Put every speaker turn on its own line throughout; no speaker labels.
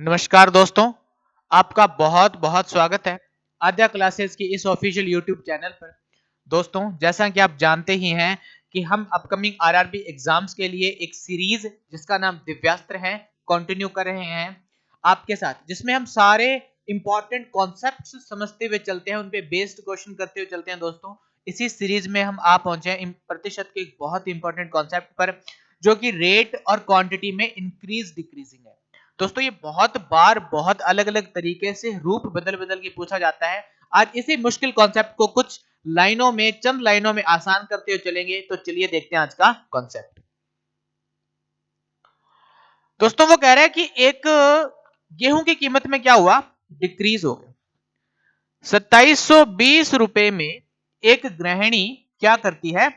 नमस्कार दोस्तों, आपका बहुत बहुत स्वागत है आद्या क्लासेस की इस ऑफिशियल यूट्यूब चैनल पर। दोस्तों, जैसा कि आप जानते ही हैं कि हम अपकमिंग आरआरबी एग्जाम्स के लिए एक सीरीज जिसका नाम दिव्यास्त्र है कंटिन्यू कर रहे हैं आपके साथ, जिसमें हम सारे इंपॉर्टेंट कॉन्सेप्ट्स समझते हुए चलते हैं, उन पे बेस्ड क्वेश्चन करते हुए चलते हैं। दोस्तों, इसी सीरीज में हम आ पहुंचे हैं प्रतिशत के एक बहुत इंपॉर्टेंट कॉन्सेप्ट पर, जो कि रेट और क्वांटिटी में इंक्रीज डिक्रीजिंग है। दोस्तों, ये बहुत बार बहुत अलग अलग तरीके से रूप बदल बदल के पूछा जाता है। आज इसी मुश्किल कॉन्सेप्ट को कुछ लाइनों में, चंद लाइनों में आसान करते हुए चलेंगे। तो चलिए देखते हैं आज का कॉन्सेप्ट। दोस्तों, वो कह रहा है कि एक गेहूं की कीमत में क्या हुआ, डिक्रीज हो गया। 2720 रुपए में एक गृहिणी क्या करती है,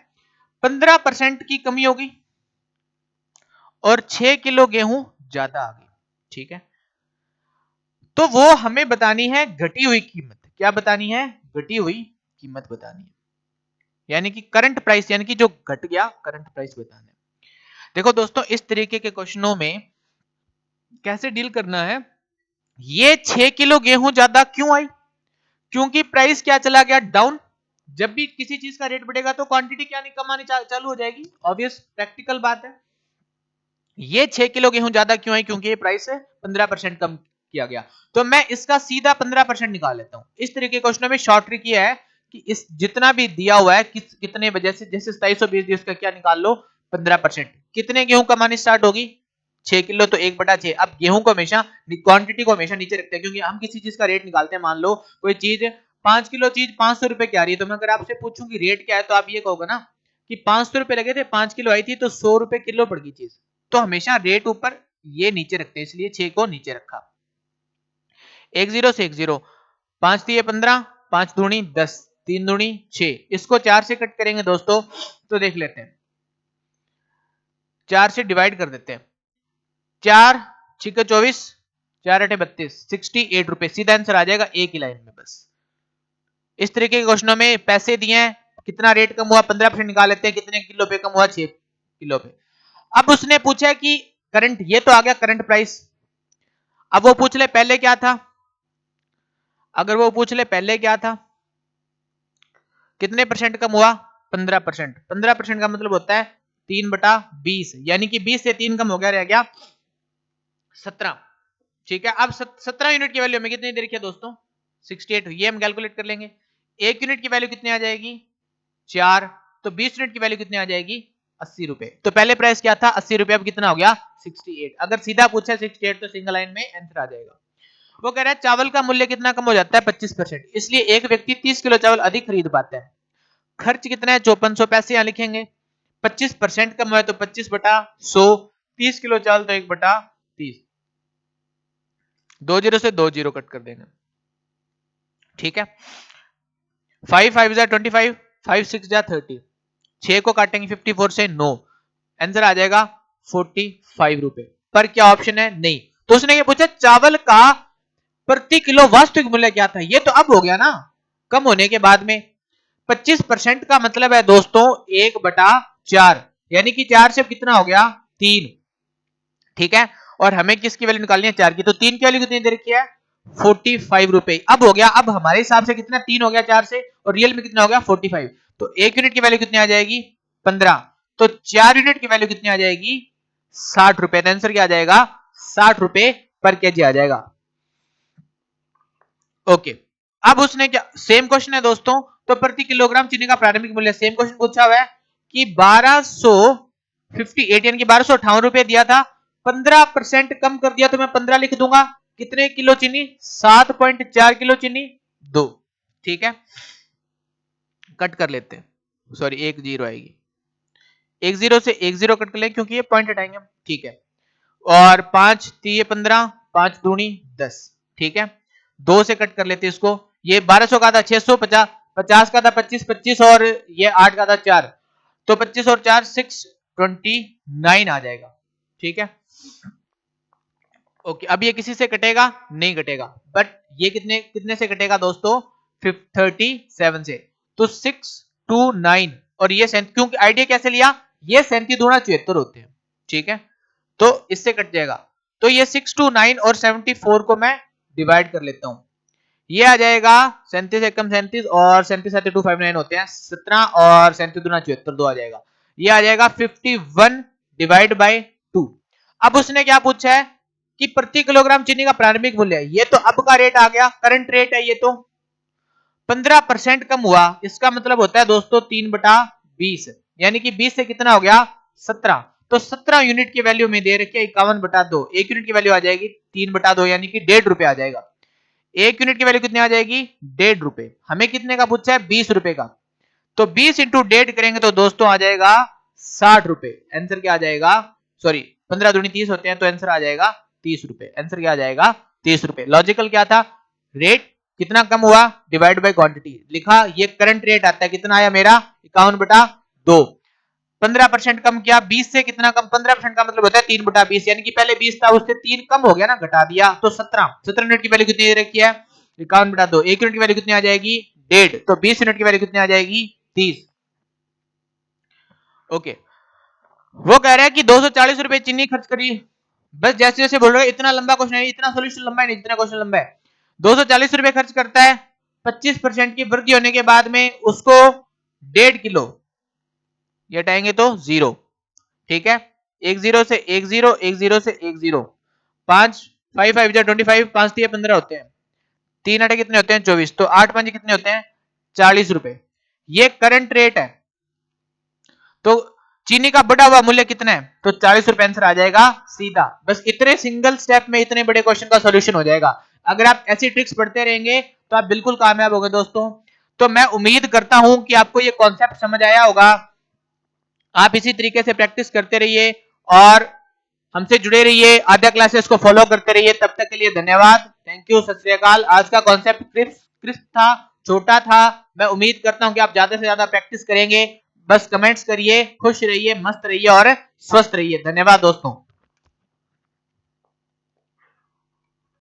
15% की कमी होगी और 6 किलो गेहूं ज्यादा आ गई। ठीक है, तो वो हमें बतानी है घटी हुई कीमत। क्या बतानी है? घटी हुई कीमत बतानी है, यानी कि करंट प्राइस, यानी कि जो घट गया करंट प्राइस बताना है। देखो दोस्तों, इस तरीके के क्वेश्चनों में कैसे डील करना है, ये 6 किलो गेहूं ज्यादा क्यों आई? क्योंकि प्राइस क्या चला गया, डाउन। जब भी किसी चीज का रेट बढ़ेगा तो क्वांटिटी क्या नहीं कम आनी चालू हो जाएगी, ऑब्वियस प्रैक्टिकल बात है। ये 6 किलो गेहूं ज्यादा क्यों है? क्योंकि ये प्राइस है 15% कम किया गया। तो मैं इसका सीधा 15% निकाल लेता हूं। इस तरीके के क्वेश्चन में शॉर्ट ट्रिक ये है कि इस जितना भी दिया हुआ है कितने वजह से, जैसे 2720 दिया, उसका क्या निकाल लो, 15%। कितने गेहूं कमानी स्टार्ट होगी? 6 किलो, तो 1/6। अब गेहूं को हमेशा, क्वांटिटी को हमेशा नीचे रखते हैं, क्योंकि हम किसी चीज का रेट निकालते हैं। मान लो कोई चीज 5 किलो चीज 500 रुपए की आ रही है, तो मैं अगर आपसे पूछूं कि रेट क्या है, तो आप ये कहोगे ना कि 500 रुपए लगे थे, 5 किलो आई थी, तो 100 रुपए किलो पड़ गई चीज। तो हमेशा रेट ऊपर, ये नीचे रखते हैं, इसलिए 6 को नीचे रखा। 10 से 10, 5 दिए 15, 5 दूनी 10, 3 दूनी 6। इसको 4 से कट करेंगे दोस्तों, तो देख लेते हैं, 4 से डिवाइड कर देते हैं। 4 6 24, 4 8 32, 68 रुपए सीधा आंसर आ जाएगा एक ही लाइन में। बस इस तरीके के क्वेश्चनों में पैसे दिए हैं, कितना रेट कम हुआ, 15% निकाल लेते हैं, कितने किलो पे कम हुआ, 6 किलो पे। अब उसने पूछा कि करंट, ये तो आ गया करंट प्राइस। अब वो पूछ ले पहले क्या था, अगर वो पूछ ले पहले क्या था, कितने परसेंट कम हुआ, 15%। 15% का मतलब होता है 3/20, यानी कि 20 से 3 कम हो गया, रह गया 17। ठीक है, अब 17 यूनिट की वैल्यू में कितनी दे रखी है दोस्तों, 68। ये हम कैलकुलेट कर लेंगे। 1 यूनिट की वैल्यू कितनी आ जाएगी, 4। तो 20 यूनिट की वैल्यू कितनी आ जाएगी, 80 रुपए। तो पहले प्राइस क्या था, 80 रुपए, अब कितना हो गया, 68। अगर सीधा पूछा 68, तो सिंगल लाइन में आंसर आ जाएगा। वो कह रहा है चावल का मूल्य कितना कम हो जाता है, 25%। इसलिए एक व्यक्ति 30 किलो चावल अधिक खरीद पाता है। खर्च कितना है, 5400 पैसे यहां लिखेंगे। 25% कम है तो 25/100। 30 किलो चावल तो 1/30। 20 से 20 कट कर देंगे। ठीक है, 5 5 जा 25, 5 6 जा 30, 6 को काटेंगे 54 से, 9। आंसर आ जाएगा 45 रुपए। पर क्या ऑप्शन है, नहीं। तो उसने ये पूछा चावल का प्रति किलो वास्तविक मूल्य क्या था। ये तो अब हो गया ना, कम होने के बाद में। 25% का मतलब है दोस्तों 1/4, यानी कि 4 से कितना हो गया, 3। ठीक है, और हमें किसकी वैल्यू निकालनी है, 4 की। तो 3 की वैल्यू कितनी दे रखी है, 45 रुपए। अब हो गया, अब हमारे हिसाब से कितना, 3 हो गया 4 से, और रियल में कितना हो गया, 45। तो 1 यूनिट की वैल्यू कितनी आ जाएगी, 15। तो 4 यूनिट की वैल्यू कितनी आ जाएगी, 60 रुपए। तो आंसर क्या आ जाएगा, 60 रुपए पर केजी आ जाएगा। ओके, अब उसने क्या, सेम क्वेश्चन है दोस्तों। तो प्रति किलोग्राम चीनी का प्रारंभिक मूल्य, सेम क्वेश्चन पूछा हुआ है कि 1258 यानी कि 1258 दिया था, 15% कम कर दिया, तो मैं 15 लिख दूंगा। कितने किलो चीनी, 7.4 किलो चीनी, 2। ठीक है, कट कर लेते हैं, सॉरी 1 0 आएगी। 1 0 से 1 0 कट कर लेंगे, क्योंकि ये पॉइंट हटाएंगे हम। ठीक है, और 5 3 15, 5 दूनी 10। ठीक है, 2 से कट कर लेते हैं इसको। ये 1200 का था 650, 50 का था 25 25, और ये 8 का था 4। तो 25 और 4 629 आ जाएगा। ठीक है, ओके। अब ये किसी से कटेगा, नहीं कटेगा, बट ये कितने कितने से कटेगा दोस्तों, 37 से। तो 629, और ये क्योंकि आइडिया कैसे लिया, ये 37 दूना 74 होते हैं। ठीक है, तो इससे कट जाएगा। तो ये 629 और 74 को मैं डिवाइड कर लेता हूं। ये आ जाएगा 37 एकम 37 और 37 259 होते हैं 17 और 37 दूना 74 दो आ जाएगा। ये आ जाएगा 51 डिवाइड बाय 2। अब उसने क्या पूछा है कि प्रति किलोग्राम चीनी का प्रारंभिक मूल्य है। ये तो अब का रेट आ गया, करंट रेट है। ये तो 15% कम हुआ, इसका मतलब होता है दोस्तों 3/20, यानी कि 20 से कितना हो गया 17। तो 17 यूनिट की वैल्यू में दे रखी है 51/2। 1 यूनिट की वैल्यू आ जाएगी 3/2 यानी कि 1.5 रुपए आ जाएगा। 1 यूनिट की वैल्यू कितनी आ जाएगी 1.5 रुपए। हमें कितने का पूछा है 20 रुपए का, तो 20 इंटू 1.5 करेंगे तो दोस्तों आ जाएगा 60 रुपए। आंसर क्या आ जाएगा, सॉरी 15 दूनी 30 होते हैं तो आंसर आ जाएगा 30 रुपए। आंसर क्या आ जाएगा 30 रुपए। लॉजिकल क्या था, रेट कितना कम हुआ डिवाइड बाय क्वांटिटी लिखा। ये करंट रेट आता है, कितना आया मेरा 51/2। 15% कम किया, 20 से कितना कम, 15% का मतलब होता है 3/20, यानी कि पहले 20 था उससे 3 कम हो गया ना, घटा दिया तो 17 यूनिट की वैल्यू कितनी दे रखी है 51/2। 1 यूनिट की वैल्यू कितनी आ जाएगी 1.5, तो 20 यूनिट की वैल्यू कितनी आ जाएगी 30। ओके, वो कह रहा है कि 240 रुपए चीनी खर्च करी। बस जैसे जैसे बोल रहे हैं इतना लंबा क्वेश्चन है, इतना सोल्यूशन लंबा है नहीं जितना क्वेश्चन लंबा है। 240 रुपए खर्च करता है, 25% की वृद्धि होने के बाद में उसको 1.5 किलो, ये हटाएंगे तो 0, ठीक है। एक जीरो से एक जीरो, एक जीरो से एक जीरो, 5 5 5 25, 5 3 15 होते हैं, 3 8 कितने होते हैं 24, तो 8 5 कितने होते हैं 40 रुपए। ये करंट रेट है। तो चीनी का बढ़ा हुआ मूल्य कितना है, तो 40 रुपए आंसर आ जाएगा सीधा। बस इतने सिंगल स्टेप में इतने बड़े क्वेश्चन का सॉल्यूशन हो जाएगा। अगर आप ऐसी ट्रिक्स पढ़ते रहेंगे तो आप बिल्कुल कामयाब होंगे दोस्तों। तो मैं उम्मीद करता हूं कि आपको ये कॉन्सेप्ट समझ आया होगा। आप इसी तरीके से प्रैक्टिस करते रहिए और हमसे जुड़े रहिए, आद्या क्लासेस को फॉलो करते रहिए। तब तक के लिए धन्यवाद, थैंक यू, सत श्री अकाल। आज का कॉन्सेप्ट क्रिस्प था, छोटा था। मैं उम्मीद करता हूं कि आप ज्यादा से ज्यादा प्रैक्टिस करेंगे। बस कमेंट्स करिए, खुश रहिए, मस्त रहिए और स्वस्थ रहिए। धन्यवाद दोस्तों।